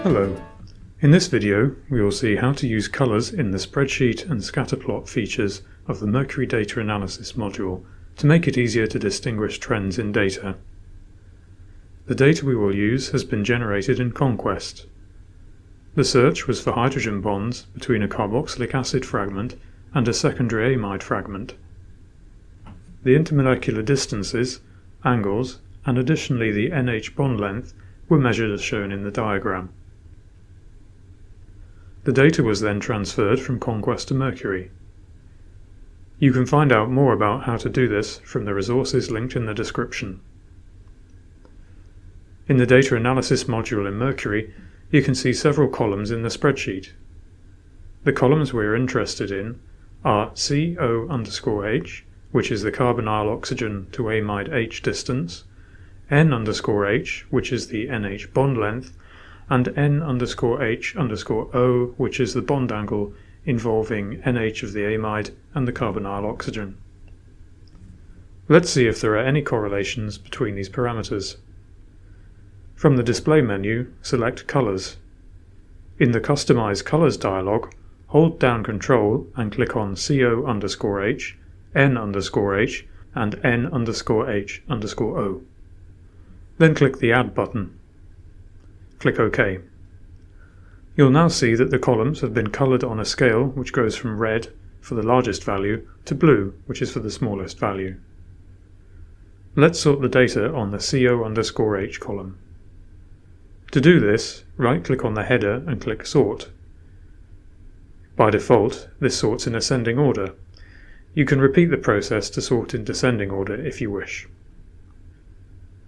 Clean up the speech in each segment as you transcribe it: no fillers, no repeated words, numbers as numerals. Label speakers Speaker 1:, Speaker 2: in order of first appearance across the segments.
Speaker 1: Hello. In this video we will see how to use colours in the spreadsheet and scatterplot features of the Mercury Data Analysis module to make it easier to distinguish trends in data. The data we will use has been generated in Conquest. The search was for hydrogen bonds between a carboxylic acid fragment and a secondary amide fragment. The intermolecular distances, angles, and additionally the NH bond length were measured as shown in the diagram. The data was then transferred from Conquest to Mercury. You can find out more about how to do this from the resources linked in the description. In the Data Analysis module in Mercury, you can see several columns in the spreadsheet. The columns we are interested in are CO_H, which is the carbonyl oxygen to amide H distance, N_H, which is the NH bond length, and N_H_O, which is the bond angle involving NH of the amide and the carbonyl oxygen. Let's see if there are any correlations between these parameters. From the Display menu, select Colors. In the Customize Colors dialog, hold down Control and click on CO_H, N_H, and N_H_O. Then click the Add button. Click OK. You'll now see that the columns have been coloured on a scale which goes from red, for the largest value, to blue, which is for the smallest value. Let's sort the data on the CO_H column. To do this, right-click on the header and click Sort. By default, this sorts in ascending order. You can repeat the process to sort in descending order if you wish.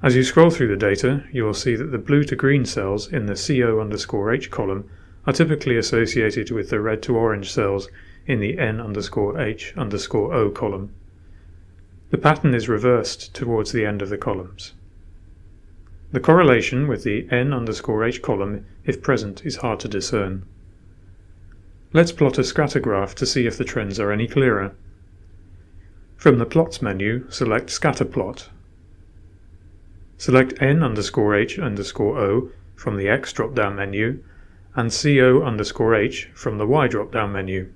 Speaker 1: As you scroll through the data, you will see that the blue to green cells in the CO_H column are typically associated with the red to orange cells in the N_H_O column. The pattern is reversed towards the end of the columns. The correlation with the N_H column, if present, is hard to discern. Let's plot a scatter graph to see if the trends are any clearer. From the Plots menu, select Scatterplot. Select N_H_O from the X drop-down menu and CO_H from the Y drop-down menu.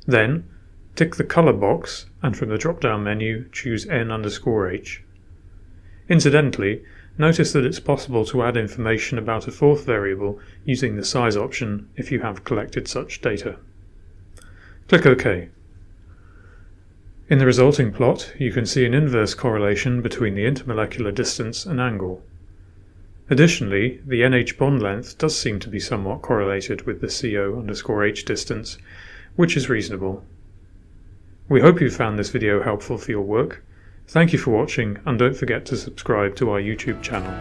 Speaker 1: Then, tick the Color box and from the drop-down menu choose N_H. Incidentally, notice that it's possible to add information about a fourth variable using the Size option if you have collected such data. Click OK. In the resulting plot, you can see an inverse correlation between the intermolecular distance and angle. Additionally, the NH bond length does seem to be somewhat correlated with the CO_H distance, which is reasonable. We hope you found this video helpful for your work. Thank you for watching, and don't forget to subscribe to our YouTube channel.